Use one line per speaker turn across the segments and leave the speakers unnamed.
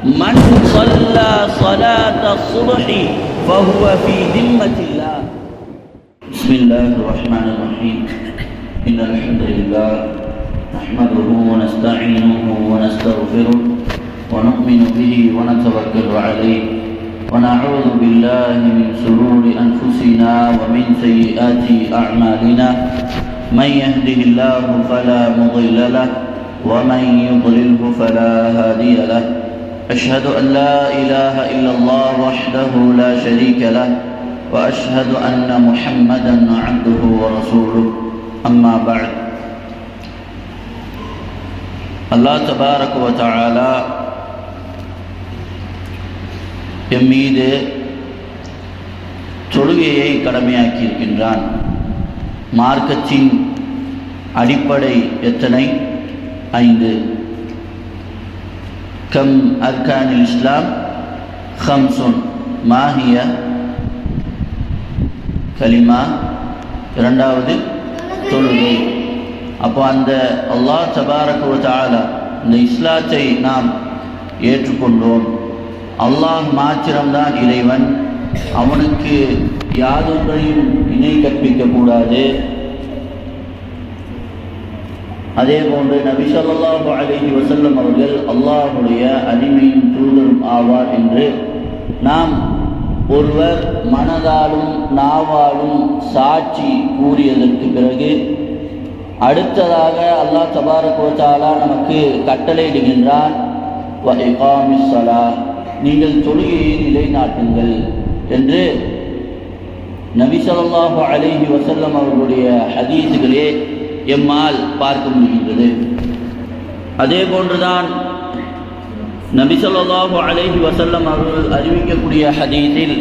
من صلى صلاة الصبح فهو في ذمة الله. بسم الله الرحمن الرحيم. إن الحمد لله نحمده ونستعينه ونستغفره ونؤمن به ونتوكل عليه ونعوذ بالله من شرور أنفسنا ومن سيئات أعمالنا. من يهده الله فلا مضل له ومن يضلله فلا هادي له. أشهد أن لا إله إلا الله وحده لا شريك له وأشهد أن محمدا عبده ورسوله. أما بعد. الله تبارك وتعالى எம்மீது தொழுகையை கடமையாக்கியிருக்கின்றான். மார்க்கத்தின் அடிப்படை எத்தனை? 5. கம் அர்கானில் இஸ்லாம் ஹம்சுன் மாஹிய கலிமா. 2வது தொழுகை. அப்போ அந்த அல்லாஹ் தபாரக வ தஆலா இந்த இஸ்லாத்தை நாம் ஏற்றுக்கொண்டோம். அல்லாஹ் மாத்திரம்தான் இறைவன், அவனுக்கு யாதொன்றையும் இணை கற்பிக்க கூடாது. அதே போன்று நபி ஸல்லல்லாஹு அலைஹி வஸல்லம் அவர்கள் அல்லாஹ்வுடைய அடிமையும் தூதரும் ஆவார் என்று நாம் ஒருவர் மனதாலும் நாவாலும் சாட்சி கூறியதற்கு பிறகு அடுத்ததாக அல்லாஹ் தபாரக வ தஆலா நமக்கு கட்டளையிடுகின்றான், வ இகாமிஸ் ஸலாத், நீங்கள் தொழுகையை நிலைநாட்டுங்கள் என்று நபி ஸல்லல்லாஹு அலைஹி வஸல்லம் அவர்களுடைய ஹதீஸுகளே எம்மால் பார்க்க முடிகின்றது. அதே போன்றுதான் நபி ஸல்லல்லாஹு அலைஹி வஸல்லம் அவர்கள் அறிவிக்கக்கூடிய ஹதீஸில்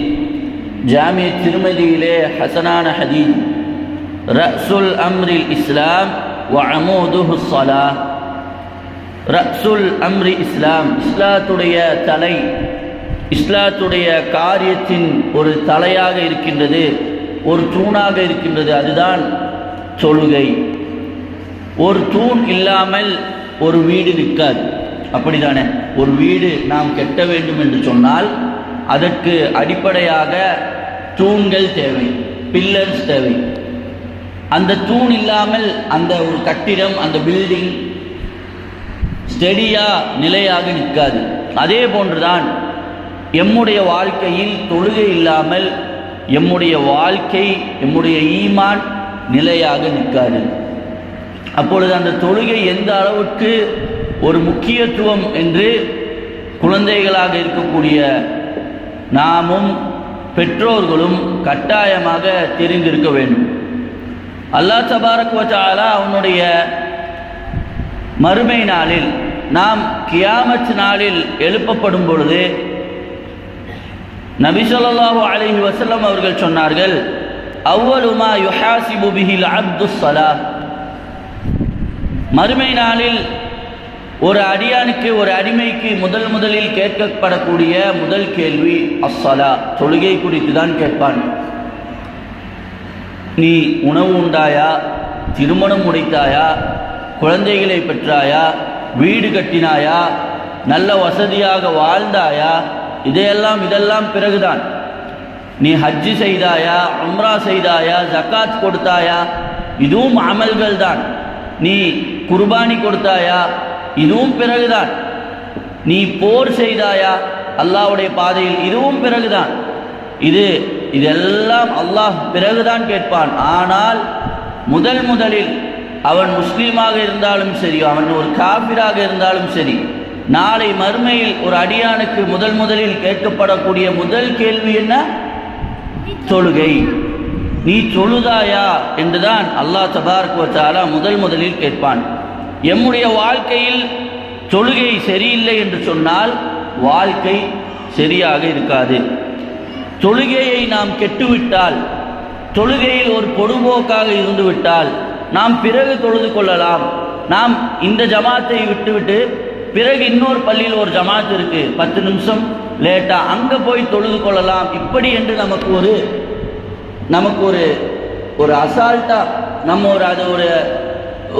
ஜாமி திர்மிதியிலே ஹசனான ஹதீஸ், ரஸுல் அம்ரில் இஸ்லாம் வ அமூதுஹுஸ் ஸலாத். ரஸுல் அம்ரி இஸ்லாம், இஸ்லாத்துடைய தலை, இஸ்லாத்துடைய காரியத்தின் ஒரு தலையாக இருக்கின்றது, ஒரு தூணாக இருக்கின்றது, அதுதான் தொழுகை. ஒரு தூண் இல்லாமல் ஒரு வீடு நிற்காது, அப்படித்தானே? ஒரு வீடு நாம் கட்ட வேண்டும் என்று சொன்னால் அதற்கு அடிப்படையாக தூண்கள் தேவை, பில்லர்ஸ் தேவை. அந்த தூண் இல்லாமல் அந்த ஒரு கட்டிடம், அந்த பில்டிங் ஸ்டெடியா நிலையாக நிற்காது. அதே போன்றுதான் எம்முடைய வாழ்க்கையில் தொழுகை இல்லாமல் எம்முடைய வாழ்க்கை, எம்முடைய ஈமான் நிலையாக நிற்காது. அப்பொழுது அந்த தொழுகை எந்த அளவுக்கு ஒரு முக்கியத்துவம் என்று குழந்தைகளாக இருக்கக்கூடிய நாமும் பெற்றோர்களும் கட்டாயமாக தெரிந்திருக்க வேண்டும். அல்லாஹ் தபாரக வ தஆலா அவனுடைய மறுமை நாளில், நாம் கியாமத் நாளில் எழுப்பப்படும் பொழுது நபி ஸல்லல்லாஹு அலைஹி வஸல்லம் அவர்கள் சொன்னார்கள், அவ்வலு மா யுஹாசிபு பிஹில் அப்துஸ் ஸலாத். மறுமை நாளில் ஒரு அடியானுக்கு, ஒரு அடிமைக்கு முதலில் கேட்கப்படக்கூடிய முதல் கேள்வி அஸ்ஸலா, தொழுகை குறித்து தான் கேட்பான். நீ உணவு உண்டாயா, திருமணம் முடித்தாயா, குழந்தைகளை பெற்றாயா, வீடு கட்டினாயா, நல்ல வசதியாக வாழ்ந்தாயா, இதெல்லாம் பிறகுதான். நீ ஹஜ்ஜு செய்தாயா, உம்ரா செய்தாயா, ஜக்காத் கொடுத்தாயா, இதுவும் அமல்கள் தான். நீ குர்பானி கொடுத்தாயா, இதுவும் பிறகுதான். நீ போர் செய்தாயா அல்லாஹ்வுடைய பாதையில், இதுவும் பிறகுதான். இதெல்லாம் அல்லாஹ் பிறகுதான் கேட்பான். ஆனால் முதலில் அவன் முஸ்லீமாக இருந்தாலும் சரி, அவன் ஒரு காபிராக இருந்தாலும் சரி, நாளை மறுமையில் ஒரு அடியானுக்கு முதலில் கேட்கப்படக்கூடிய முதல் கேள்வி என்ன? தொழுகை. நீ தொழுதாயா என்றுதான் அல்லாஹ் தபாரக வ தஆலா முதலில் கேட்பான். எம்முடைய வாழ்க்கையில் தொழுகை சரியில்லை என்று சொன்னால் வாழ்க்கை சரியாக இருக்காது. தொழுகையை நாம் கெட்டுவிட்டால், தொழுகையில் ஒரு பொடுபோக்காக இருந்துவிட்டால் நாம் பிறகு தொழுது கொள்ளலாம். நாம் இந்த ஜமாத்தை விட்டுவிட்டு பிறகு இன்னொரு பள்ளியில் ஒரு ஜமாத் இருக்கு, 10 நிமிஷம் லேட்டா அங்கே போய் தொழுது கொள்ளலாம். இப்படி என்று நமக்கு ஒரு அசால்ட்டா நம்ம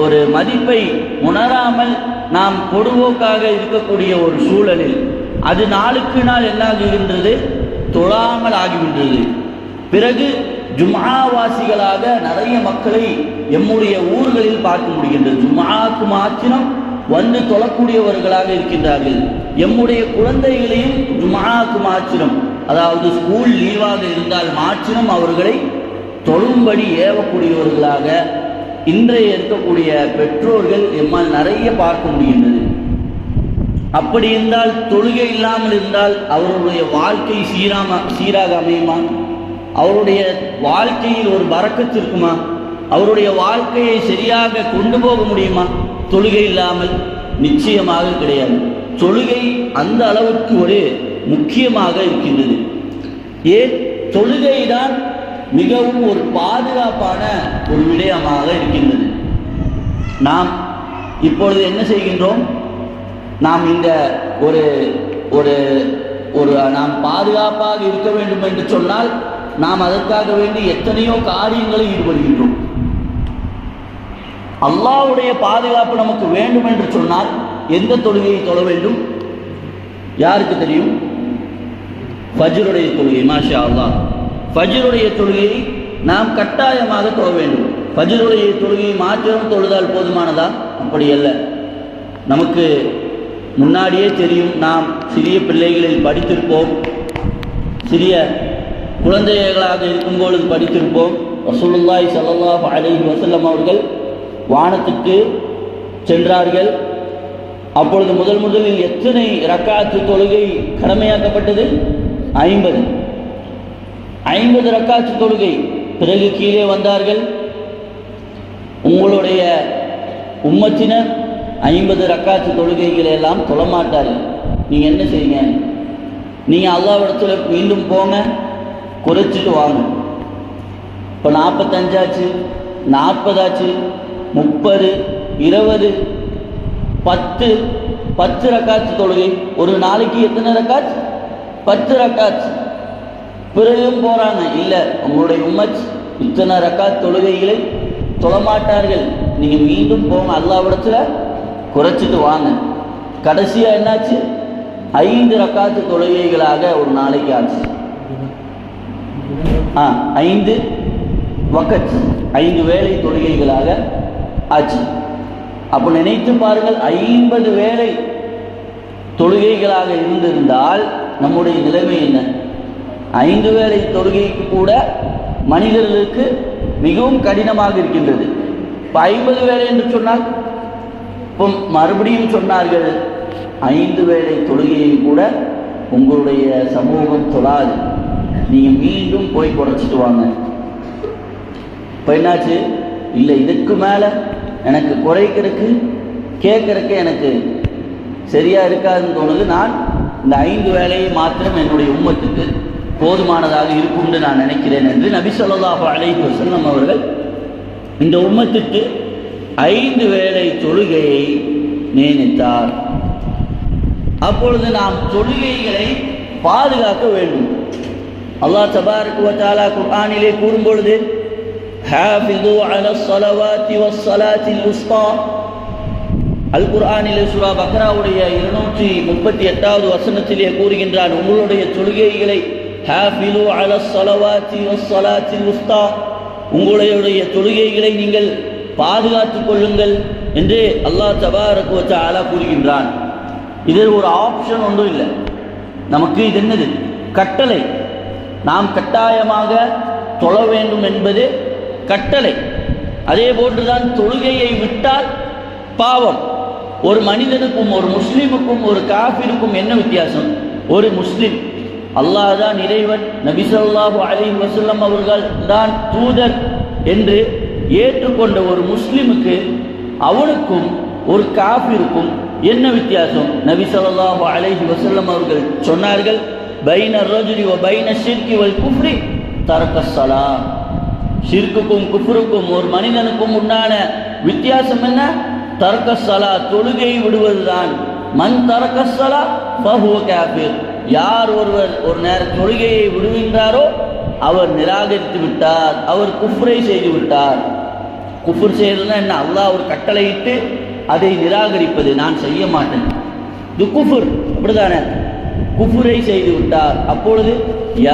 ஒரு மதிப்பை உணராமல் நாம் பொடுபோக்காக இருக்கக்கூடிய ஒரு சூழலில் அது நாளுக்கு நாள் என்ன ஆகுகின்றது? தொழாமல் ஆகிவின்றது. பிறகு ஜும்ஆவாசிகளாக நிறைய மக்களை எம்முடைய ஊர்களில் பார்க்க முடிகின்றது. ஜும்ஆக்கு மாத்திரம் வந்து தொழக்கூடியவர்களாக இருக்கின்றார்கள். எம்முடைய குழந்தைகளையும் ஜும்ஆக்கு மாத்திரம், அதாவது ஸ்கூல் லீவாக இருந்தால் மாத்திரம் அவர்களை தொழும்படி ஏவக்கூடியவர்களாக இன்றைய இருக்கக்கூடிய பெற்றோர்கள் எம்மால் நிறைய பார்க்க முடிகின்றது. அப்படி இருந்தால், தொழுகை இல்லாமல் இருந்தால் அவருடைய வாழ்க்கை சீராக அமையுமா? அவருடைய வாழ்க்கையில் ஒரு பரக்கத்து இருக்குமா? அவருடைய வாழ்க்கையை சரியாக கொண்டு போக முடியுமா? தொழுகை இல்லாமல் நிச்சயமாக கிடையாது. தொழுகை அந்த அளவுக்கு ஒரு முக்கியமாக இருக்கின்றது. ஏன்? தொழுகை தான் மிகவும் ஒரு பாதுகாப்பான ஒரு விடயமாக இருக்கின்றது. நாம் இப்பொழுது என்ன செய்கின்றோம்? நாம் இந்த ஒரு ஒரு ஒரு நாம் பாதுகாப்பாக இருக்க வேண்டும் என்று சொன்னால் நாம் அதற்காக வேண்டி எத்தனையோ காரியங்களை ஈடுபடுகின்றோம். அல்லாஹ்வுடைய பாதுகாப்பு நமக்கு வேண்டும் என்று சொன்னால் எந்த தொழுகையை தொழ வேண்டும்? யாருக்கு தெரியும்? ஃபஜ்ருடைய தொழுகை. மாஷா அல்லாஹ், ஃபஜ்ருடைய தொழுகையை நாம் கட்டாயமாக தொழ வேண்டும். ஃபஜ்ருடைய தொழுகையை மாத்திரம் தொழுதால் போதுமானதா? அப்படி அல்ல. நமக்கு முன்னாடியே தெரியும், நாம் சிறிய பிள்ளைகளில் படித்திருப்போம், சிறிய குழந்தைகளாக இருக்கும்பொழுது படித்திருப்போம். ரசூலுல்லாஹி ஸல்லல்லாஹு அலைஹி வஸல்லம் அவர்கள் வானத்துக்கு சென்றார்கள். அப்பொழுது முதலில் எத்தனை ரக்காத்து தொழுகை கடமையாக்கப்பட்டது? 50 ரக்காத்து தொழுகை. பிறகு கீழே வந்தார்கள். உங்களுடைய உம்மத்தினர் 50 ரக்காத்து தொழுகைகளை எல்லாம் தொழமாட்டார்கள். நீங்கள் என்ன செய்யுங்க? நீங்கள் அல்லாஹ்விடத்துல மீண்டும் போங்க, குறைச்சிட்டு வாங்க. இப்போ 45 ஆச்சு, 40 ஆச்சு, 30, 20, 10 ரக்காத்து தொழுகை. ஒரு நாளைக்கு எத்தனை ரக்காத்? 10 ரக்காத். பிறகும் போறாங்க, இல்லை உங்களுடைய உம்மத் இத்தனை ரக்காத் தொழுகைகளை தொழமாட்டார்கள், நீங்கள் மீண்டும் போங்க, அல்லாஹ்விடத்துல குறைச்சிட்டு வாங்க. கடைசியாக என்னாச்சு? 5 ரக்காத்து தொழுகைகளாக ஒரு நாளைக்கு ஆச்சு. 5 வக்கத், 5 வேளை தொழுகைகளாக ஆச்சு. அப்போ நினைத்து பாருங்கள், 50 வேளை தொழுகைகளாக இருந்திருந்தால் நம்முடைய நிலைமை என்ன? 5 வேளை தொழுகைக்கு கூட மனிதர்களுக்கு மிகவும் கடினமாக இருக்கின்றது. இப்போ 50 வேளை என்று சொன்னால், இப்போ மறுபடியும் சொன்னார்கள், 5 வேளை தொழுகையை கூட உங்களுடைய சமூகம் தொழாது, நீங்கள் மீண்டும் போய் குறைச்சிட்டு வாங்க. இப்போ என்னாச்சு? இல்லை, இதுக்கு மேலே எனக்கு குறைக்கிறதுக்கு கேட்கறதுக்கு எனக்கு சரியாக இருக்காதுன்னு தோணுது. நான் இந்த 5 வேளையை மாத்திரம் என்னுடைய உம்மத்துக்கு போதுமானதாக இருக்கும்னு நான் நினைக்கிறேன் என்று நபி ஸல்லல்லாஹு அலைஹி வஸல்லம் அவர்கள் இந்த உம்மத்துக்கு 5 வேளை தொழுகையை நியமித்தார். அப்பொழுது நாம் தொழுகைகளை பாதுகாக்க வேண்டும். அல்லாஹ் தபாரக வ தஆலா குர்ஆனிலே கூறும் பொழுது, ஹாஃபிது அலஸ் ஸலவாத்தி வஸ் ஸலாத்தில் உஸ்தா, அல் குர்ஆனிலே சூரா பக்ராவுடைய 238வது வசனத்திலே கூறுகின்றான், உங்களுடைய தொழுகைகளை ஹாஃபிது அலஸ் ஸலவாத்தி வஸ் ஸலாத்தில் உஸ்தா, உங்களுடைய தொழுகைகளை நீங்கள் பாதுகாத்துக் கொள்ளுங்கள் என்று அல்லாஹ் தபாரக வ தஆலா கூறுகின்றான். இதில் ஒரு ஆப்ஷன் ஒன்றும் இல்லை. நமக்கு இது என்னது? கட்டளை. நாம் கட்டாயமாக தொழ வேண்டும் என்பது கட்டளை. அதே போன்றுதான் தொழுகையை விட்டால் பாவம். ஒரு மனிதனுக்கும் ஒரு முஸ்லிமுக்கும் ஒரு காஃபிருக்கும் என்ன வித்தியாசம்? ஒரு முஸ்லிம் அல்லாஹ் தான் இறைவன், நபி ஸல்லல்லாஹு அலைஹி வஸல்லம் அவர்கள் தான் தூதர் என்று ஏற்றுக்கொண்ட ஒரு முஸ்லிமுக்கு அவனுக்கும் ஒரு காஃபிருக்கும் என்ன வித்தியாசம்? நபி ஸல்லல்லாஹு அலைஹி வஸல்லம் அவர்கள் சொன்னார்கள், பைன ரஜுலி வ பைன ஷிர்கி வல் குஃப்ரி தரக்கஸ் ஸலாத். ஷிர்க்குக்கும் குஃப்ருக்கும் ஒரு மனிதனுக்கும் உண்டான வித்தியாசம் என்ன? தரக்கஸ் ஸலாத், தொழுகை விடுவதுதான். மன் தரக்கஸ் ஸலாத் ஃபஹுவ காஃபிர். யார் ஒருவர் ஒரு நேர தொழுகையை விடுகின்றாரோ அவர் நிராகரித்து விட்டார், அவர் குஃப்ரை செய்து விட்டார். குஃப்ர் செய்யறதுன்னா என்ன? அல்லாஹ் ஒரு கட்டளையிட்டு அதை நிராகரிப்பது, நான் செய்ய மாட்டேன், இது குஃப்ர். அப்படிதானே? குஃபுரை செய்து விட்டார். அப்பொழுது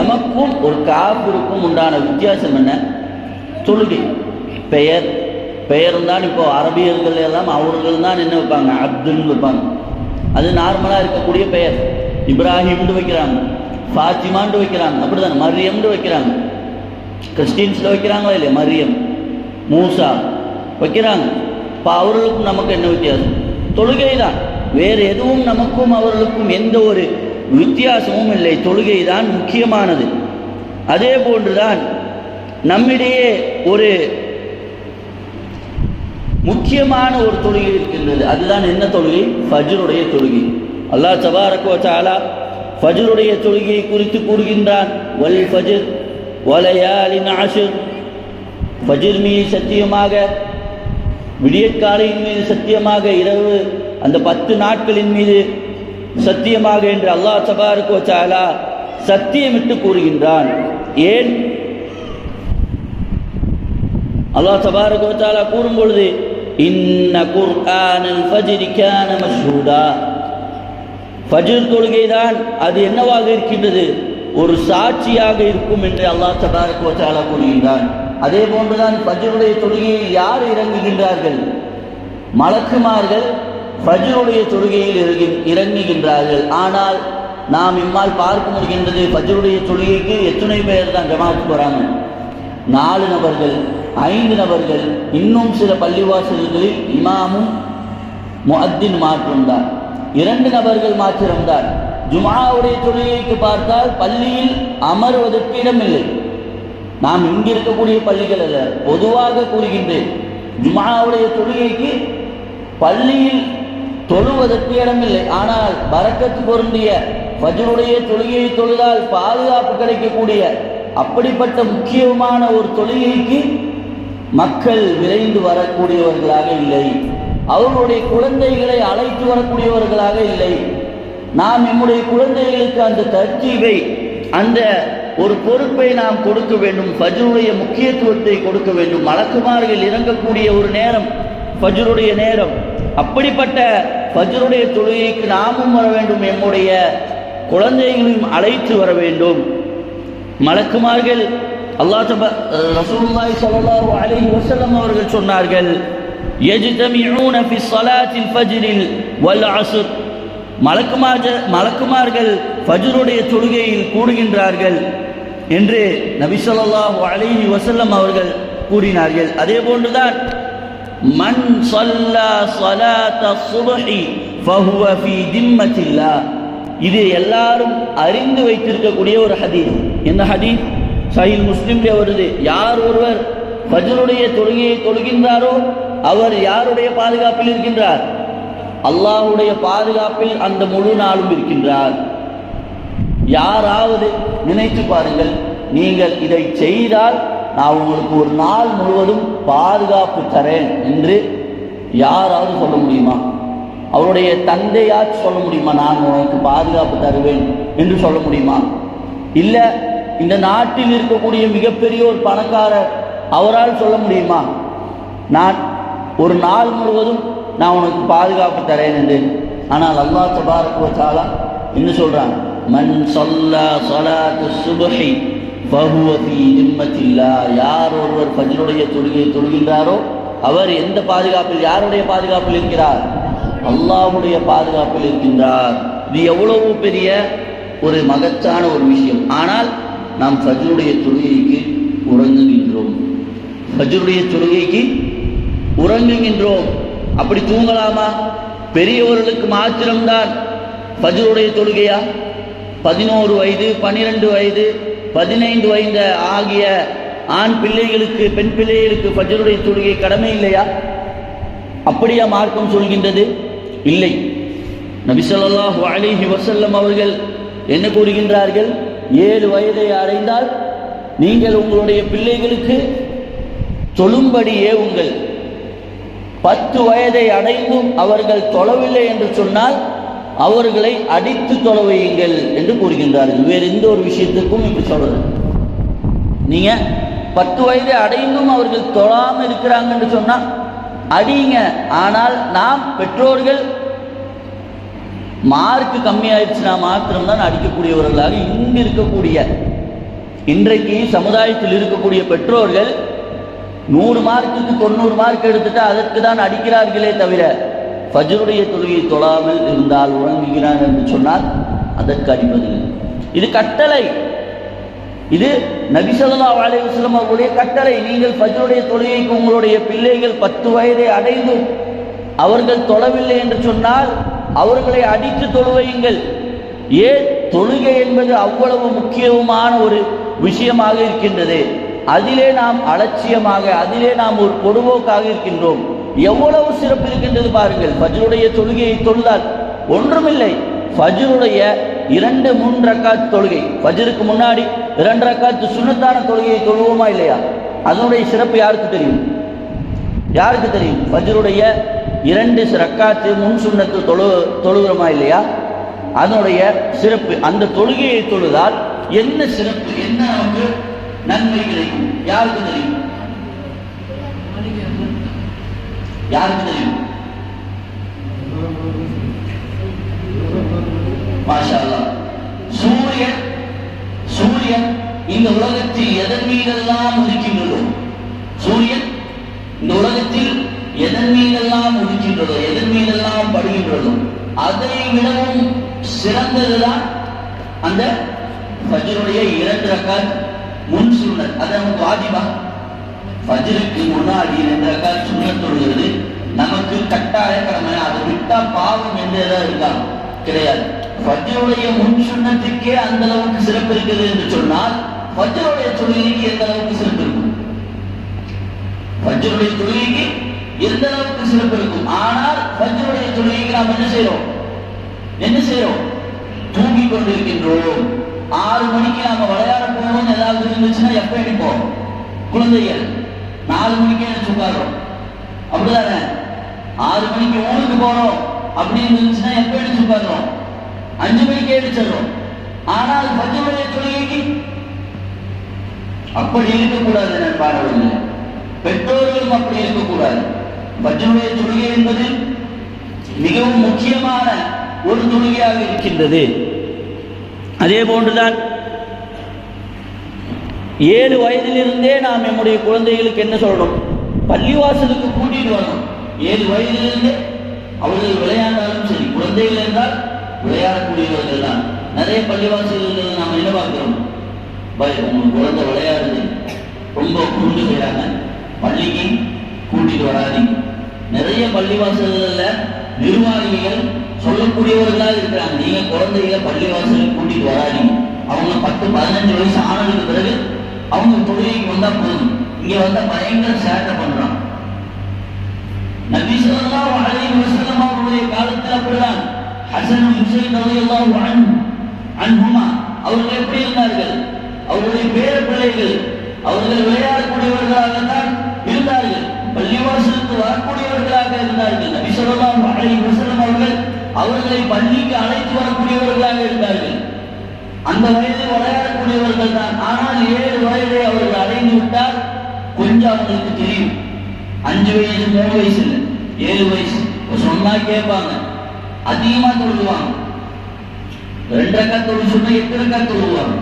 எமக்கும் ஒரு காஃபிருக்கும் உண்டான வித்தியாசம் என்ன? தொழுகை. பெயர் தான் இப்போ அரபியர்கள் எல்லாம் அவர்கள் தான் என்ன வைப்பாங்க? அப்துல்னு வைப்பாங்க. அது நார்மலாக இருக்கக்கூடிய பெயர். இப்ராஹிம்னு வைக்கிறாங்க, ஃபாத்திமான்னு வைக்கிறாங்க, அப்படிதான் மரியம்னு வைக்கிறாங்க. கிறிஸ்டின்ஸில் வைக்கிறாங்களா இல்லையா? மரியம், மூசா வைக்கிறாங்க. இப்போ அவர்களுக்கும் நமக்கு என்ன வித்தியாசம்? தொழுகை தான். வேறு எதுவும் நமக்கும் அவர்களுக்கும் எந்த ஒரு வித்தியாசமும் இல்லை. தொழுகை தான் முக்கியமானது. அதே போன்றுதான் நம்மிடையே ஒரு முக்கியமான ஒரு தொழுகை இருக்கின்றது. அதுதான் என்ன தொழுகை? ஃபஜ்ருடைய தொழுகை. அல்லாஹ் தபாரக வ தஆலா ஃபஜ்ருடைய தொழுகையை குறித்து கூறுகின்றான். வல் ஃபஜ்ர் வலயாலின் அஷ்ர். ஃபஜ்ர் மீது சத்தியமாக, விடியற்காலையின் மீது சத்தியமாக, இரவு அந்த 10 நாட்களின் மீது சத்தியமாக என்று அல்லாஹ் தபாரக வ தஆலா சத்தியமிட்டு கூறுகின்றான். ஏன்? அல்லாஹ் தபாரக வ தஆலா கூறும் பொழுது இன்ன குர்ஆனல் ஃபஜ்ரி கான மஷ்ஹூதா, ஃபஜ்ர் தொழுகைதான் அது என்னவாக இருக்கின்றது? ஒரு சாட்சியாக இருக்கும் என்று அல்லாஹ் தபாரக வ தஆலா கூறுகின்றான். அதே போன்றுதான் ஃபஜ்ருடைய தொழுகையில் யார் இறங்குகின்றார்கள்? மலக்குமார்கள் ஃபஜ்ருடைய தொழுகையில் இறங்குகின்றார்கள். ஆனால் நாம் இம்மால் பார்க்க முடிகின்றது, ஃபஜ்ருடைய தொழுகைக்கு எத்தனை பேர் தான் ஜமாஅத் போறாங்க? 4 நபர்கள், 5 நபர்கள். இன்னும் சில பள்ளிவாசல்களில் இமாமும் முஅத்தின் மாற்றம்தான், 2 நபர்கள் மாத்திரம்தான். ஜும்ஆவுடைய தொழுகைக்கு பார்த்தால் பள்ளியில் அமர்வதற்கு இடமில்லை. நாம் இங்கு இருக்கக்கூடிய பள்ளிகள் அல்ல, பொதுவாக கூறுகின்றேன். ஜும்ஆவுடைய தொழுகைக்கு பள்ளியில் தொழுவதற்கு இடமில்லை. ஆனால் பரக்கத்து பொருந்திய ஃபஜ்ருடைய தொழுகையை தொழுதால் பாதுகாப்பு கிடைக்கக்கூடிய அப்படிப்பட்ட முக்கியமான ஒரு தொழுகைக்கு மக்கள் விரைந்து வரக்கூடியவர்களாக இல்லை. அவர்களுடைய குழந்தைகளை அழைத்து வரக்கூடியவர்களாக இல்லை. நாம் நம்முடைய குழந்தைகளுக்கு அந்த தர்ஜீவை, அந்த ஒரு பொறுப்பை நாம் கொடுக்க வேண்டும். ஃபஜ்ருடைய முக்கியத்துவத்தை கொடுக்க வேண்டும். மலக்குமார்கள் இறங்கக்கூடிய ஒரு நேரம் ஃபஜ்ருடைய நேரம். அப்படிப்பட்ட ஃபஜ்ருடைய தொழுகைக்கு நாமும் வர வேண்டும், நம்முடைய குழந்தைகளையும் அழைத்து வர வேண்டும். மலக்குமார்கள் ரசூலுல்லாஹி ஸல்லல்லாஹு அலைஹி வஸல்லம் அவர்கள் சொன்னார்கள், யஜ்தமிஊன ஃபி ஸலாத்தில் ஃபஜ்ரில் வல் அஸ்ர். மலக்குமார்கள் ஃபஜ்ருடைய தொழுகையில் கூடுகின்றார்கள் என்று நபி ஸல்லல்லாஹு அலைஹி வஸல்லம் அவர்கள் கூறினார்கள். அதே போன்றுதான் மன் ஸல்லா ஸலாத ஸுப்ஹி ஃபஹுவ ஃபீ திம்மத்தில்லாஹ். இது எல்லாரும் அறிந்து வைத்திருக்கக்கூடிய ஒரு ஹதீஸ். என்ன ஹதீஸ்? சஹீஹ் முஸ்லிம்ல வருது. யார் ஒருவர் ஃபஜ்ருடைய தொழுகையை தொழுகின்றாரோ அவர் யாருடைய பாதுகாப்பில் இருக்கின்றார்? அல்லாஹ்வுடைய பாதுகாப்பில் அந்த முழு நாளும் இருக்கின்றார். யாராவது நினைத்து பாருங்கள், நீங்கள் இதை செய்தால் நான் உங்களுக்கு ஒரு நாள் முழுவதும் பாதுகாப்பு தரேன் என்று யாராவது சொல்ல முடியுமா? அவருடைய தந்தையாச்சு சொல்ல முடியுமா நான் உனக்கு பாதுகாப்பு தருவேன் என்று சொல்ல முடியுமா? இல்லை இந்த நாட்டில் இருக்கக்கூடிய மிகப்பெரிய ஒரு பணக்காரர் அவரால் சொல்ல முடியுமா நான் ஒரு நாள் முழுவதும் நான் உனக்கு பாதுகாப்பு தரேன் என்று? ஆனால் அல்லாஹ் தபாரக வ தஆலா என்ன சொல்றான்? மன் ஸல்லா ஸலாத்து ஸுப்ஹி ஃபஹுவ ஃபீ திம்மத்தில்லாஹ். யார் ஒருவர் ஃபஜ்ருடைய தொழுகையை தொழுகின்றாரோ அவர் எந்த பாதுகாப்பில், யாருடைய பாதுகாப்பில் இருக்கிறார்? அல்லாஹ்வுடைய பாதுகாப்பில் இருக்கின்றார். இது எவ்வளவு பெரிய ஒரு மகத்தான ஒரு விஷயம். ஆனால் நாம் ஃபஜ்ருடைய தொழுகைக்கு உறங்குகின்றோம். ஃபஜ்ருடைய தொழுகைக்கு உறங்குகின்றோம். அப்படி தூங்கலாமா? பெரியவர்களுக்கு மாத்திரம்தான் ஃபஜ்ருடைய தொழுகையா? 11 வயது, 12 வயது, 15 வயது ஆகிய ஆண் பிள்ளைகளுக்கு, பெண் பிள்ளைகளுக்கு ஃபஜ்ருடைய தொழுகை கடமை இல்லையா? அப்படியா மார்க்கம் சொல்கின்றது? இல்லை. நபி ஸல்லல்லாஹு அலைஹி வஸல்லம் அவர்கள் என்ன கூறுகின்றார்கள்? 7 வயதை அடைந்தால் நீங்கள் உங்களுடைய பிள்ளைகளுக்கு தொழும்படி ஏவுங்கள். 10 வயதை அடைந்தும் அவர்கள் தொழவில்லை என்று சொன்னால் அவர்களை அடித்து தொழ வையுங்கள் என்று கூறுகின்றார்கள். வேறு எந்த ஒரு விஷயத்துக்கும் இப்படி சொல்றது. நீங்க 10 வயதை அடைந்தும் அவர்கள் தொழாமல் இருக்கிறாங்க என்று சொன்னா அடிங்க. ஆனால் நாம் பெற்றோர்கள் மார்க்கு கம்மியாயிடுச்சுன்னா மாத்திரம்தான் அடிக்கக்கூடியவர்களாக இங்கு இருக்கக்கூடிய இன்றைக்கு சமுதாயத்தில் இருக்கக்கூடிய பெற்றோர்கள் 100 மார்க்குக்கு 90 மார்க் எடுத்துட்டு அதற்கு தான் அடிக்கிறார்களே தவிர ஃபஜ்ருடைய தொழுகை தொழாமல் இருந்தால் உறங்குகிறான் என்று சொன்னால் அதற்கு அடிப்பதில்லை. இது கட்டளை, இது நபி ஸல்லல்லாஹு அலைஹி வஸல்லம் அவருடைய கட்டளை. நீங்கள் ஃபஜ்ருடைய தொழுகைக்கு உங்களுடைய பிள்ளைகள் 10 வயதை அடைந்தும் அவர்கள் தொழவில்லை என்று சொன்னால் அவர்களை அடித்து தொழுவையுங்கள். ஏன்? தொழுகை என்பது அவ்வளவு முக்கியமான ஒரு விஷயமாக இருக்கின்றது. அதிலே நாம் அலட்சியமாக, அதிலே நாம் ஒரு பொதுவோக்காக இருக்கின்றோம். எவ்வளவு சிறப்பு இருக்கின்றது பாருங்கள். ஃபஜ்ருடைய தொழுகையை தொழுதால் ஒன்றுமில்லை, ஃபஜ்ருடைய 2-3 ரக்காத் தொழுகை, ஃபஜ்ருக்கு முன்னாடி 2 ரக்காத் சுன்னத்தான தொழுகையை தொழுவோமா இல்லையா? அதனுடைய சிறப்பு யாருக்கு தெரியும்? யாருக்கு தெரியும்? ஃபஜ்ருடைய 2 ரக்காத்து முன் சுன்னத்து தொழுகிறோமா இல்லையா? அதனுடைய சிறப்பு, அந்த தொழுகையை தொழுதால் என்ன சிறப்பு, என்ன நமக்கு நன்மை கிடைக்கும்? யாருக்கு தெரியும்? யாருக்கு தெரியும்? மாஷா அல்லாஹ். சூரியன் இந்த உலகத்தில் எதன் மீதெல்லாம் உதிக்கின்றதோ, சூரியன் இந்த உலகத்தில் எதன் மீதெல்லாம் உதிக்கின்றதோ, எதன் மீதெல்லாம் படுகின்றதோ, அதை விடவும் சிறந்ததுதான் அந்த ஃபஜ்ருடைய 2 ரக்காத் முன் சுன்னத். அது நமக்கு வாஜிபா. ஃபஜ்ருக்கு முன்னாடி 2 ரக்காத் சுன்னத் தொழுகிறது நமக்கு கட்டாய கடமை. அதை விட்டா பாவம் என்று ஏதாவது இருக்கா? கிடையாது. ஃபஜ்ருடைய முன் சுன்னத்துக்கே அந்த அளவுக்கு சிறப்பு இருக்குது என்று சொன்னால் ஃபஜ்ருடைய தொழுகைக்கு எந்த அளவுக்கு சிறப்பு இருக்கும்? ஃபஜ்ருடைய தொழுகைக்கு எந்த அளவுக்கு சிறப்பு இருக்கும்? ஆனால் ஃபஜ்ருடைய தொழுகைக்கு நாம் என்ன செய்யறோம்? தூங்கிக் கொண்டிருக்கின்றோம். 6 மணிக்கு நாம விளையாட போகணும்னு ஏதாவது இருந்துச்சுன்னா எப்ப எடுப்போம்? குழந்தைகள் 4 மணிக்கே எடுத்துக்காரோம், அப்படிதானே? 6 மணிக்கு ஊருக்கு போறோம் அப்படின்னு இருந்துச்சுன்னா எப்ப எடுத்துக்காரோம்? 5 மணிக்கே எடுத்துறோம். ஆனால் ஃபஜ்ருடைய தொழுகைக்கு அப்படி இருக்கக்கூடாது நண்பானவர்களே. பெற்றோர்களும் அப்படி இருக்கக்கூடாது. ஃபஜ்ருடைய தொழுகை என்பது மிகவும் முக்கியமான ஒரு தொழுகையாக இருக்கின்றது. அதே போன்றுதான் 7 வயதிலிருந்தே நாம் நம்முடைய குழந்தைகளுக்கு என்ன சொல்லணும்? பள்ளிவாசலுக்கு கூட்டிட்டு வரணும். 7 வயதிலிருந்தே அவர்கள் விளையாண்டாலும் சரி, குழந்தைகள் என்றால் விளையாடக்கூடியவர்கள் தான். நிறைய பள்ளிவாசல்கள் நாம் என்ன பார்க்கிறோம்? உங்க குழந்தை விளையாடுது, ரொம்ப குறுண்டு செய்யறாங்க, பள்ளிக்கு கூட்டிட்டு வராதீங்க. நிறைய பள்ளிவாசல்கள்ல நிர்வாகிகள் சொல்லக்கூடியவர்களாக இருக்கிறாங்க, நீங்க குழந்தைகளை பள்ளிவாசலுக்கு கூட்டிட்டு வராதீங்க. அவங்க 10-15 வயசு ஆனதுக்கு பிறகு அவங்க தொழுகைக்கு வந்தா போதும், இங்க வந்தா பயங்கர சேட்டை பண்றான். நபி ஸல்லல்லாஹு அலைஹி வஸல்லம் அவருடைய காலத்தில் அப்படிதான். ஹஸன் ஹுசைன் ரலியல்லாஹு அன்ஹுமா அவர்கள் எப்படி இருந்தார்கள்? அவருடைய பேர பிள்ளைகள் அவர்கள் விளையாடக்கூடியவர்களாகத்தான் இருந்தார்கள், பள்ளிவாசலுக்கு வரக்கூடியவர்களாக இருந்தார்கள். நபி ஸல்லல்லாஹு அலைஹி வஸல்லம் அவர்களை பள்ளிக்கு அழைத்து வரக்கூடியவர்களாக இருந்தார்கள். அந்த வயதில் விளையாடக்கூடியவர்கள் தான். ஆனால் 7 வயதை அவர்கள் அடைந்து விட்டால் கொஞ்சம் அவங்களுக்கு தெரியும். 5 வயசு 3 வயசு இல்லை, 7 வயசு சொன்னா கேட்பாங்க, அதிகமா தொழுவாங்க. 2 ரக்காத் தொழு சொன்னா 8 ரக்காத் தொழுவாங்க.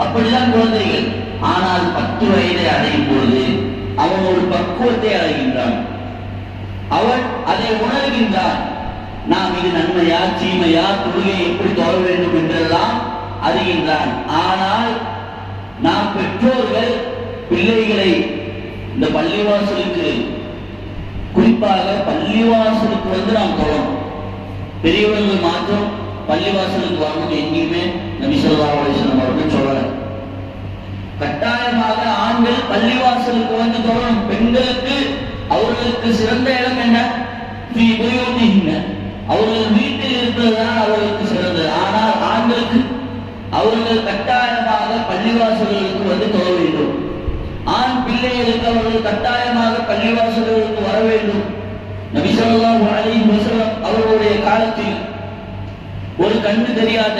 அப்படிதான் குழந்தைகள். ஆனால் 10 வயதை அடையும் பொழுது அவன் ஒரு பக்குவத்தை அடைகின்றான். அவன் அதை உணர்கின்றான். நாம் இது நன்மையா தீமையா, தொழுகை எப்படி தொழ வேண்டும் என்றெல்லாம் அறிகின்றான். ஆனால் நாம் பெற்றோர்கள் பிள்ளைகளை இந்த பள்ளிவாசலுக்கு, குறிப்பாக பள்ளிவாசலுக்கு வந்து நாம் தொழணும். பெரியவர்கள் மாற்றம் பள்ளிவாசலுக்கு வரணும் எங்கேயுமே நபி ஸல்லல்லாஹு அலைஹி வஸல்லம் அவர்கள் சொல்லல. கட்டாயமாக ஆண்கள் பள்ளிவாசலுக்கு வந்து தொழணும். பெண்களுக்கு அவர்களுக்கு சிறந்த இடம் என்ன? அவர்கள் வீட்டில் இருப்பதுதான் அவர்களுக்கு சிறந்தது. ஆனால் ஆண்களுக்கு அவர்கள் கட்டாயமாக பள்ளிவாசல்களுக்கு வந்து தொழ வேண்டும். ஆண் பிள்ளைகளுக்கு அவர்கள் கட்டாயமாக பள்ளிவாசல்களுக்கு வர வேண்டும். நபி ஸல்லல்லாஹு அலைஹி வஸல்லம் அவர்களுடைய காலத்தில் ஒரு கண்ணு தெரியாத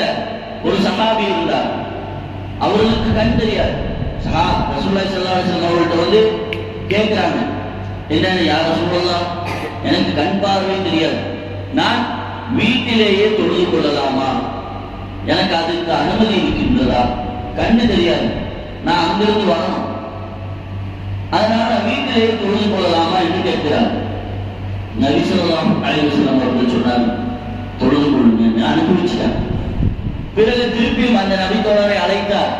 ஒரு சஹாபி இருந்தார். அவர்களுக்கு கண் தெரியாது. ரசூலுல்லாஹி ஸல்லல்லாஹு அலைஹி வஸல்லம் அவர்கள்ட்ட வந்து கேட்கிறாங்க, என்ன யா ரசூலுல்லாஹ், எனக்கு கண் பார்வை தெரியாது, நான் வீட்டிலேயே தொழுது கொள்ளலாமா, எனக்கு அதுக்கு அனுமதி இருக்கின்றதா, கண்ணு தெரியாது, நான் அங்கிருந்து வரணும், அதனால வீட்டிலேயே தொழுது கொள்ளலாமா என்று கேட்கிறார். நபி ஸல்லல்லாஹு அலைஹி வஸல்லம் அவர்கள் சொன்னார், தொழுது கொள்ளுங்க, அனுபவிச்சார். பிறகு திருப்பியும் அந்த நபி தோழரை அழைத்தார்.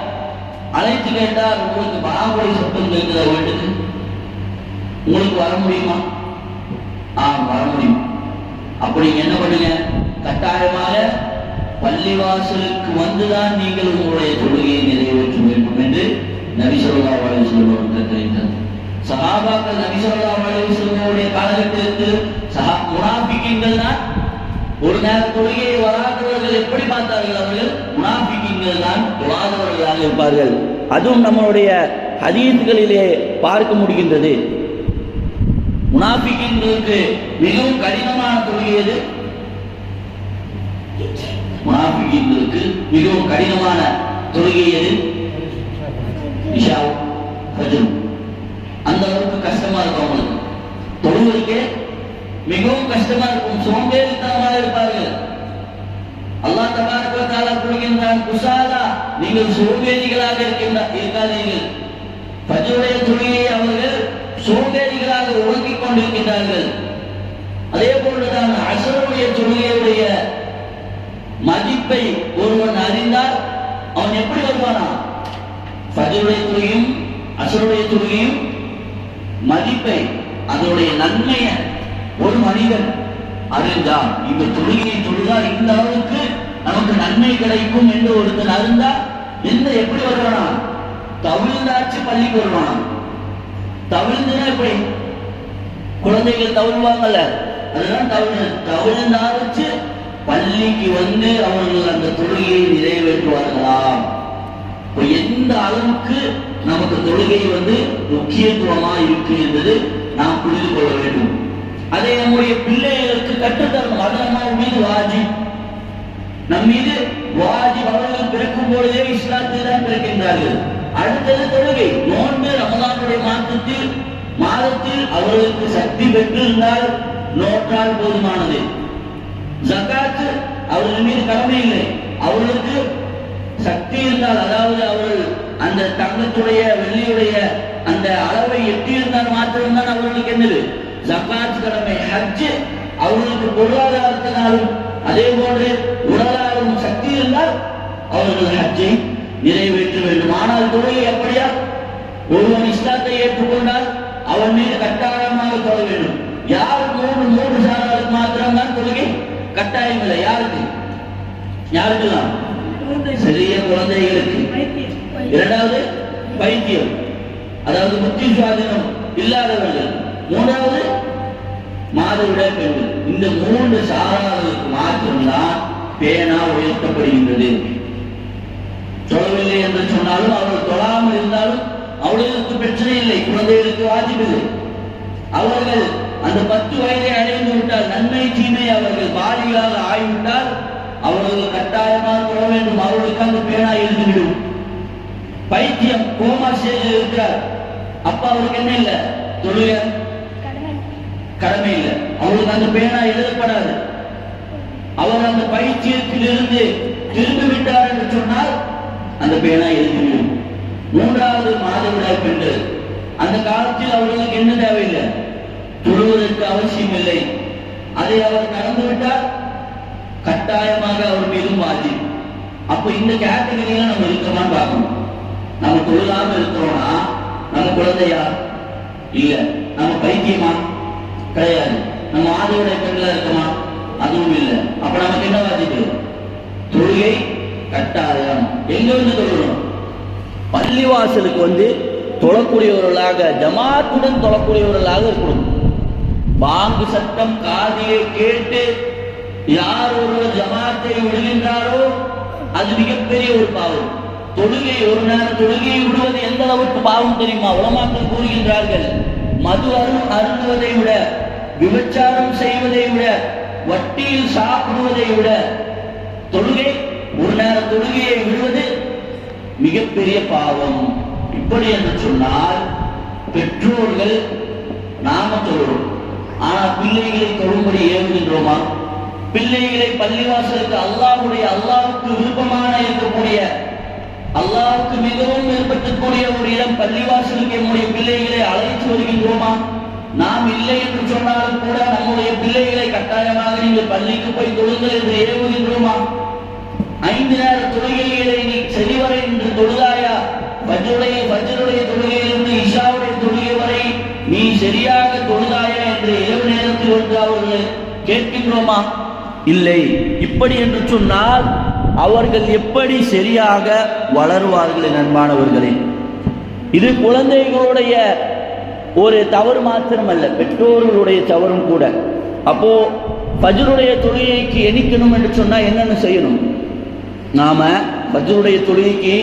அழைத்து கேட்டார், உங்களுக்கு பாங்குடைய சத்தம் கேட்கிற வீட்டுக்கு உங்களுக்கு வர முடியுமா? வர முடியும். அப்படி என்ன பண்ணுங்க, கட்டாயமாக பள்ளிவாசலுக்கு வந்துதான் நீங்கள் உங்களுடைய தொழுகையை நிறைவேற்ற வேண்டும் என்று நபி ஸல்லல்லாஹு அலைஹி வஸல்லம் அவர்கள் தெரிவித்தார். சஹாபாக்கள் நபி ஸல்லல்லாஹு அலைஹி வஸல்லம் காலகட்டத்தில் முனாஃபிகீன்கள் தான் ஒரு நேர தொழுகையை வராதவர்கள் எப்படி பார்த்தார்கள்? அவர்கள் முனாஃபிகீன்கள் தான் தொழாதவர்களாக இருப்பார்கள். அதுவும் நம்மளுடைய ஹதீஸ்களிலே பார்க்க முடிகின்றது. முனாஃபிகீன்களுக்கு மிகவும் கடினமான தொழுகை எது? முனாஃபிகீன்களுக்கு மிகவும் கடினமான தொழுகை எது? இஷா, ஃபஜ்ர். அந்த அளவுக்கு கஷ்டமா இருக்கும் அவங்களுக்கு. தொழுவதற்கே மிகவும் கஷ்டமா இருக்கும், சோம்பேறித்தனமாக இருப்பார்கள். அல்லாஹ் தபாரக வ தஆலா கூறுகின்றான், குஸாலா, நீங்கள் சோம்பேறிகளாக இருக்காதீர்கள். ஃபஜ்ருடைய தொழுகையை அவர்கள் சோம்பேறிகளாக உறங்கிக் கொண்டிருக்கின்றார்கள். அதே போன்றுதான் அஸ்ருடைய தொழுகையுடைய மதிப்பை ஒருவன் அறிந்தால் அவன் எப்படி வருவானா? ஃபஜ்ருடைய தொழுகையும் அஸ்ருடைய தொழுகையும் மதிப்பை, அதனுடைய நன்மையை ஒரு மனிதன் அறிந்தால், இந்த தொழுகையை தொழுதால் இந்த அளவுக்கு நமக்கு நன்மை கிடைக்கும் என்று ஒருத்தன் அறிந்தால் எப்படி வருவானா? தவிழ்ந்தாச்சு பள்ளிக்கு வருவானா? தவிழ்ந்துனா எப்படி? குழந்தைகள் தவிழ்வாங்கல்ல, அதுதான் தவிழ்ந்தாச்சு பள்ளிக்கு வந்து அவர்கள் அந்த தொழுகையை நிறைவேற்றுவார்களாம். எந்த அளவுக்கு நமக்கு தொழுகை முக்கியத்துவமா இருக்கு என்பது நாம் புரிந்து கொள்ள வேண்டும். அதை நம்முடைய பிள்ளைகளுக்கு கற்றுத்தரணும். அது நம்ம மீது வாஜிப். நம் மீது வாஜிப். அவர்கள் பிறக்கும் பொழுதே இஸ்லாத்தில் தான் பிறக்கின்றார்கள். அடுத்தது தொழுகை. நோன்பு ரமலானுடைய மாதத்தில் அவர்களுக்கு சக்தி பெற்றிருந்தால் நோற்றால் போதுமானது. ஜகாத் அவர்கள் மீது கடமை இல்லை. அவர்களுக்கு சக்தி இருந்தால், அதாவது அவர்கள் அந்த தங்கத்துடைய வெள்ளியுடைய அந்த அளவை எட்டி இருந்தால் மாத்திரம்தான் அவர்களுக்கு என்னது ஜகாத் கடமை. ஹஜ் அவர்களுக்கு பொருளாதாரத்தினாலும் அதே போன்று உடலாலும் சக்தி இருந்தால் அவர்கள் ஹஜ்ஜை நிறைவேற்ற வேண்டும். ஆனால் தொழுகை எப்படியா? ஒருவன் இஸ்லாத்தை ஏற்றுக்கொண்டால் அவன் மீது கட்டாயமாக தொழ வேண்டும். யார் மூன்று சாராருக்கு மாத்திரம்தான் தொழுகை கட்டாயம் இல்லை. யாருக்குதான்? சிறிய குழந்தைகளுக்கு. இரண்டாவது பைத்தியம், அதாவது புத்தி சுவாதீனம் இல்லாதவர்கள். மூன்றாவது மாதவிடாய் பெண்கள். இந்த மூன்று சாராருக்கு மாத்திரம்தான் பேனா உயர்த்தப்படுகின்றது. தொழவில்லை என்று சொன்னாலும் அவர்கள் தொழாமல் இருந்தாலும் அவர்களுக்கு பிரச்சனை இல்லை. குழந்தைகளுக்கு வாஜிப் இல்லை. அவர்கள் அந்த 10 வயதை அடைந்து விட்டால், நன்மை தீமை அவர்கள் பாலிகளாக ஆகிவிட்டால் அவர்கள் கட்டாயமாக தொழ வேண்டும். அவர்களுக்கு அந்த பேனா எழுதிவிடும். பைத்தியம் கோமா ஸ்டேஜில் இருக்கிறார், அப்ப அவருக்கு என்ன இல்லை? தொழுக கடமை இல்லை. அவருக்கு அந்த பேனா எழுதப்படாது. அவர் அந்த பைத்தியத்தில் இருந்து திரும்பி விட்டார் என்று சொன்னால் அந்த பேனா எழுதிவிடும். மூன்றாவது மாதவிடாய் பெண்கள். அந்த காலத்தில் அவர்களுக்கு என்ன தேவையில்லை? தொழுவதற்கு அவசியம் இல்லை. அதை அவர் கடந்து விட்டால் கட்டாயமாக அவர் மீதும் வாஜிப். அப்ப இந்த கேட்டகரியில நம்ம இருக்கமான்னு பார்க்கணும். நம்ம தொழிலாம இருக்கிறோம்னா நம்ம குழந்தையா? இல்ல. நம்ம பைத்தியமா? கிடையாது. நம்ம ஆதரவுடைய பெண்களா இருக்கமா? அதுவும் இல்லை. அப்ப நமக்கு என்ன வாஜிப்பு? தொழுகை கட்டாயம். எங்க வந்து தொழுகிறோம்? பள்ளிவாசலுக்கு தொழக்கூடியவர்களாக, ஜமாத்துடன் தொழக்கூடியவர்களாக இருக்கணும். பாங்கு சட்டம் காதியை கேட்டு யார் ஒருவர் ஜமாத்தை விடுகின்றாரோ அது மிகப்பெரிய ஒரு பாவம். தொழுகை, ஒரு நேரம் தொழுகையை விடுவது எந்த அளவுக்கு பாவம் தெரியுமா? உலமாக்கள் கூறுகின்றார்கள், மது அருந்துவதை விட, விபச்சாரம் செய்வதை விட, வட்டியில் சாப்பிடுவதை விட ஒரு நேர தொழுகையை விடுவது மிகப்பெரிய பாவம். இப்படி என்று சொன்னால் பெற்றோர்கள் நாம தொழுகிறோம், ஆனா பிள்ளைகளை தொழும்படி ஏவுகின்றோமா? பிள்ளைகளை பள்ளிவாசலுக்கு அல்லாஹ்வுக்கு விருப்பமான இருக்கக்கூடிய, அல்லாஹ்வுக்கு மிகவும் விருப்பத்திற்குரிய ஒரு இடம் பள்ளிவாசலுக்கு நம்முடைய பிள்ளைகளை அழைத்து வருகின்றோமா? நாம் இல்லை என்று சொன்னாலும் கூட நம்முடைய பிள்ளைகளை கட்டாயமாக நீங்கள் பள்ளிக்கு போய் தொழுங்கள் என்று ஏவுகின்றோமா? 5 நேர தொழுகைகளை நீ சரிவரை என்று தொழுதாயா? ஃபஜ்ருடைய தொழுகையிலிருந்து இஷாவுடைய தொழுகை வரை நீ சரியாக தொழுதாயா என்று இரவு நேரத்தில் வந்து அவர்கள் கேட்கின்றோமா? இல்லை. இப்படி என்று சொன்னால் அவர்கள் எப்படி சரியாக வளருவார்கள்? அன்பானவர்களே, இது குழந்தைகளுடைய ஒரு தவறு மாத்திரமல்ல, பெற்றோர்களுடைய தவறும் கூட. அப்போ ஃபஜ்ருடைய தொழுகைக்கு எண்ணிக்கணும் என்று சொன்னால் என்னென்ன செய்யணும்? நாம ஃபஜ்ருடைய தொழுகைக்கு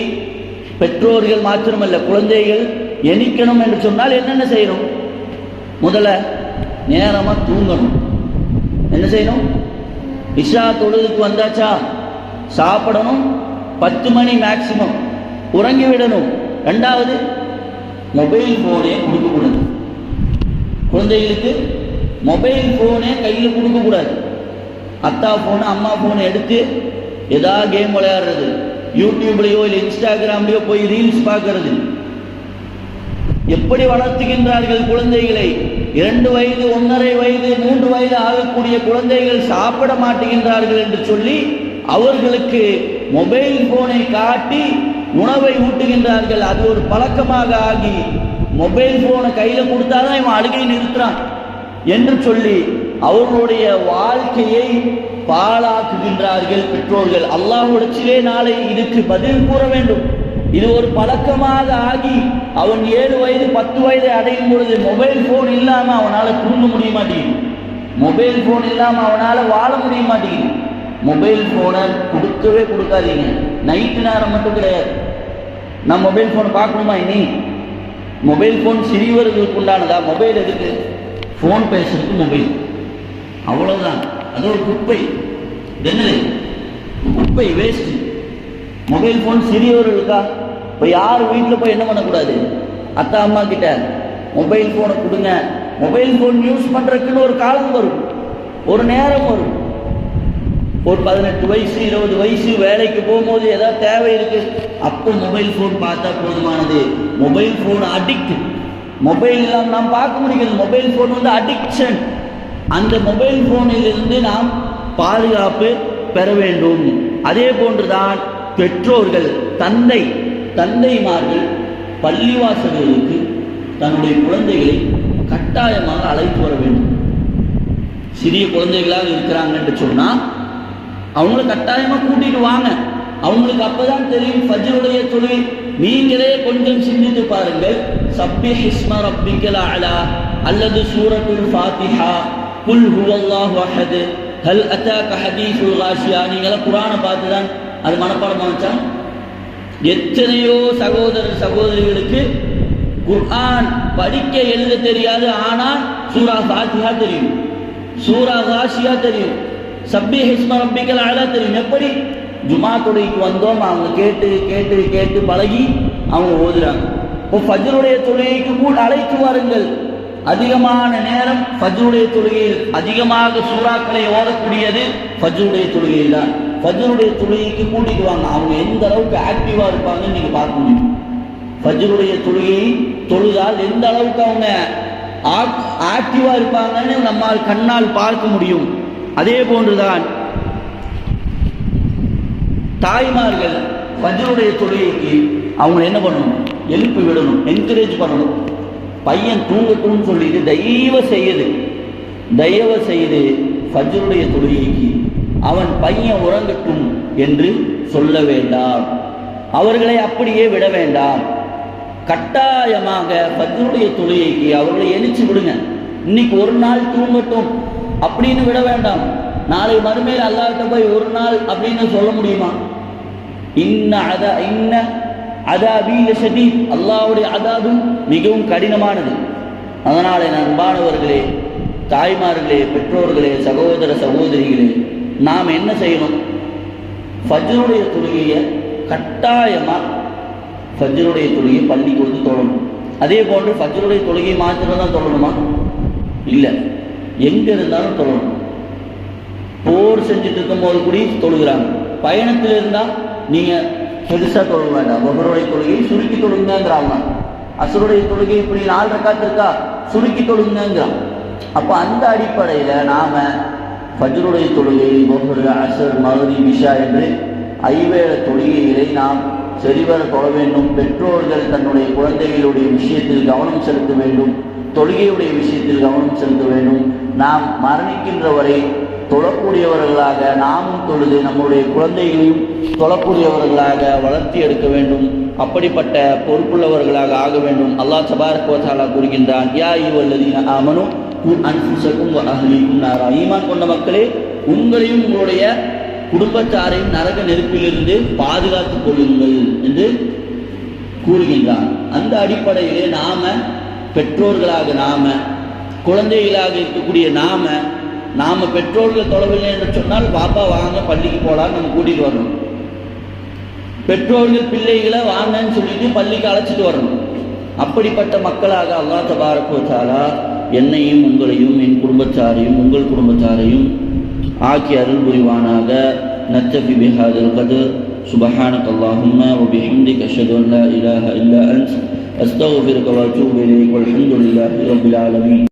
பெற்றோர்கள் மாத்திரமல்ல, குழந்தைகள் எண்ணிக்கணும் என்று சொன்னால் என்னென்ன செய்யணும்? முதல்ல நேரமாக தூங்கணும். என்ன செய்யணும்? இஷா தொழுதுக்கு வந்தாச்சா சாப்பிடணும், 10 மணி மேக்சிமம் உறங்கி விடணும். 2வது மொபைல் ஃபோனே கொடுக்கக்கூடாது. குழந்தைகளுக்கு மொபைல் ஃபோனே கையில் கொடுக்கக்கூடாது. அத்தா ஃபோனு அம்மா ஃபோனை எடுத்து ஏதாவது கேம் விளையாடுறது, யூடியூப்லேயோ இல்லை இன்ஸ்டாகிராம்லேயோ போய் ரீல்ஸ் பார்க்கறது. எப்படி வளர்த்துகின்றார்கள் குழந்தைகளை? 2 வயது, 1.5 வயது, 3 வயது ஆகக்கூடிய குழந்தைகள் சாப்பிட மாட்டுகின்றார்கள் என்று சொல்லி அவர்களுக்கு மொபைல் போனை காட்டி உணவை ஊட்டுகின்றார்கள். அது ஒரு பழக்கமாக ஆகி மொபைல் போனை கையில் கொடுத்தாதான் இவன் அழுகை நிறுத்துறான் என்று சொல்லி அவர்களுடைய வாழ்க்கையை பாழாக்குகின்றார்கள் பெற்றோர்கள். அல்லாஹ்விடத்திலே நாளை இதுக்கு பதில் கூற வேண்டும். இது ஒரு பழக்கமாக ஆகி அவன் 7 வயது 10 வயதை அடையும் பொழுது மொபைல் போன் இல்லாமல் அவனால் தூங்க முடிய மாட்டேங்குது. மொபைல் போன் இல்லாமல் அவனால் வாழ முடிய மாட்டேங்குது. மொபைல் போனை கொடுக்கவே கொடுக்காதீங்க. நைட்டு நேரம் மட்டும் கிடையாது. நான் மொபைல் போன் பார்க்கணுமா? இனி மொபைல் போன் சிறியவர்களுக்கு உண்டானதா? மொபைல் எதுக்கு? ஃபோன் பேசுறதுக்கு மொபைல், அவ்வளவுதான். அது ஒரு குப்பை. என்னது குப்பை? வேஸ்ட். மொபைல் ஃபோன் சிறியவர்களுக்கா? இப்போ யார் வீட்டில் போய் என்ன பண்ணக்கூடாது? அத்தா அம்மா கிட்ட மொபைல் ஃபோனை கொடுங்க. மொபைல் ஃபோன் யூஸ் பண்ணுறதுக்குன்னு ஒரு காலம் வரும், ஒரு நேரம் வரும். ஒரு 18 வயசு 20 வயசு வேலைக்கு போகும்போது ஏதாவது தேவை இருக்கு, அப்போ மொபைல் ஃபோன் பார்த்தா போதுமானது. Mobile phone addict. மொபைல் இல்லாமல் நாம் பார்க்க முடியாது. மொபைல் ஃபோன் வந்து அடிக்ஷன். அந்த மொபைல் ஃபோனிலிருந்து நாம் பாதுகாப்பு பெற வேண்டும். அதே போன்றுதான் பெற்றோர்கள், தந்தைமார்கள் பள்ளிவாசல்களுக்கு தன்னுடைய குழந்தைகளை கட்டாயமாக அழைத்து வர வேண்டும். சிறிய குழந்தைகளாக இருக்கிறாங்க என்று சொன்னால் அவங்கள கட்டாயமாக கூட்டிட்டு வாங்க. அவங்களுக்கு அப்பதான் தெரியும் ஃபஜ்ருடைய தொழுகை. நீங்களே கொஞ்சம் சிந்தித்து பாருங்கள். சப்பிஹ் இஸ்ம ரப்பிக்கல் அலா அல்லது சூரத்துல் ஃபாத்திஹா, குல் ஹுவல்லாஹு அஹத், ஹல் அதாக ஹதீஸுல் காஷியா, நீங்களாம் குர்ஆனை பார்த்து தான் அது மனப்பாடமாக வச்சா. எத்தனையோ சகோதரர்களுக்கு குர்ஆன் படிக்க எழுத தெரியாது, ஆனால் சூரா ஃபாத்திஹா தெரியும், சூரா காஷியா தெரியும், சப்பிஹ் இஸ்ம ரப்பிக்கல் அலா தெரியும். எப்படி? ஜுமா தொழுகைக்கு வந்தோம், அவங்க கேட்டு கேட்டு கேட்டு பழகி அவங்க ஓதுறாங்க. இப்போ ஃபஜ்ருடைய தொழுகைக்கு கூட அழைத்து வாருங்கள். அதிகமான நேரம் ஃபஜ்ருடைய தொழுகையில் அதிகமாக சூறாக்களை ஓதக்கூடியது ஃபஜ்ருடைய தொழுகையில் தான். ஃபஜ்ருடைய தொழுகைக்கு கூட்டிட்டு வாங்க. அவங்க எந்த அளவுக்கு ஆக்டிவாக இருப்பாங்கன்னு நீங்கள் பார்க்க முடியும். ஃபஜ்ருடைய தொழுகையை தொழுதால் எந்த அளவுக்கு அவங்க ஆக்டிவாக இருப்பாங்கன்னு நம்மால் கண்ணால் பார்க்க முடியும். அதே போன்றுதான் தாய்மார்கள் ஃபஜ்ருடைய தொழுகைக்கு அவங்க என்ன பண்ணணும்? எழுப்பி விடணும், என்கரேஜ் பண்ணணும். பையன் தூங்கட்டும்னு சொல்லிட்டு தயவு செய்து ஃபஜ்ருடைய தொழுகைக்கு அவன் பையன் உறங்கட்டும் என்று சொல்ல வேண்டாம். அவர்களை அப்படியே விட வேண்டாம். கட்டாயமாக ஃபஜ்ருடைய தொழுகைக்கு அவர்களை எழுச்சி விடுங்க. இன்னைக்கு ஒரு நாள் தூங்கட்டும் அப்படின்னு விட வேண்டாம். நாளை மறுமையில் அல்லாஹ்கிட்ட போய் ஒரு நாள் அப்படின்னு சொல்ல முடியுமா? இன்ன அதாபி லஷதீத், அல்லாஹ்வுடைய அதாபும் மிகவும் கடினமானது. அதனால அன்பானவர்களே, தாய்மார்களே, பெற்றோர்களே, சகோதர சகோதரிகளே, நாம் என்ன செய்யணும்? ஃபஜ்ருடைய தொழுகையை கட்டாயமாக ஃபஜ்ருடைய தொழுகையை பள்ளிக்கு வந்து தொழணும். அதே போன்று ஃபஜ்ருடைய தொழுகையை மாத்திரம் தான் தொழணுமா? இல்லை, எங்கே இருந்தாலும் தொழணும். போர் செஞ்சுட்டு இருக்கும்போது கூடி தொழுகிறாங்க. பயணத்தில் இருந்தால் நீங்கள் பெருசாக தொழுக வேண்டாம், ஒவ்வொருடைய தொழுகையை சுருக்கி தொழுங்கிறாங்க. அசருடைய தொழுகை இப்படி 4 ரக்காத் இருக்கா, சுருக்கி தொழுங்கிறான். அப்போ அந்த அடிப்படையில் நாம் ஃபஜ்ருடைய தொழுகை, ஒவ்வொரு அசர், மக்ரிப், இஷா என்று 5 வேளை தொழுகைகளை நாம் சரிவர தொழ வேண்டும். பெற்றோர்கள் தன்னுடைய குழந்தைகளுடைய விஷயத்தில் கவனம் செலுத்த வேண்டும், தொழுகையுடைய விஷயத்தில் கவனம் செலுத்த வேண்டும். நாம் மரணிக்கின்ற வரை தொழக்கூடியவர்களாக நாமும் தொழுது நம்முடைய குழந்தைகளையும் தொழக்கூடியவர்களாக வளர்த்தி எடுக்க வேண்டும். அப்படிப்பட்ட பொறுப்புள்ளவர்களாக ஆக வேண்டும். அல்லாஹ் தபாரக வ தஆலா கூறுகின்றான், யா அய்யுஹல்லதீன ஆமனூ குு அன்ஃபுஸக்கும் வ அஹ்லீக்கும் நாரா. ஈமான் கொண்ட மக்களே, உங்களையும் உங்களுடைய குடும்பத்தாரையும் நரக நெருப்பிலிருந்து பாதுகாத்துக் கொள்ளுங்கள் என்று கூறுகின்றான். அந்த அடிப்படையிலே நாம பெற்றோர்களாக, நாம குழந்தைகளாக இருக்கக்கூடிய நாம பெற்றோர்கள் தொழவில்லை என்று சொன்னால், பாப்பா வாங்க பள்ளிக்கு போகலாம், நம்ம கூட்டிகிட்டு வரணும். பெற்றோர்கள் பிள்ளைகளை வாங்கன்னு சொல்லிட்டு பள்ளிக்கு அழைச்சிட்டு வரணும். அப்படிப்பட்ட மக்களாக அல்லாஹ் தபாரக வ தஆலா என்னையும் உங்களையும் என் குடும்பத்தாரையும் உங்கள் குடும்பத்தாரையும் ஆக்கி அருள் புரிவானாக. நத்தஃபி பிஹாதல் கத்ர். சுப்ஹானக அல்லாஹும்ம வ பிஹம்திக அஷ்ஹது அன் லா இலாஹா இல்லா அன்த அஸ்தக்ஃபிருக வ அத்தூபு இலைக். வல்ஹம்துலில்லாஹி ரப்பில் ஆலமீன்.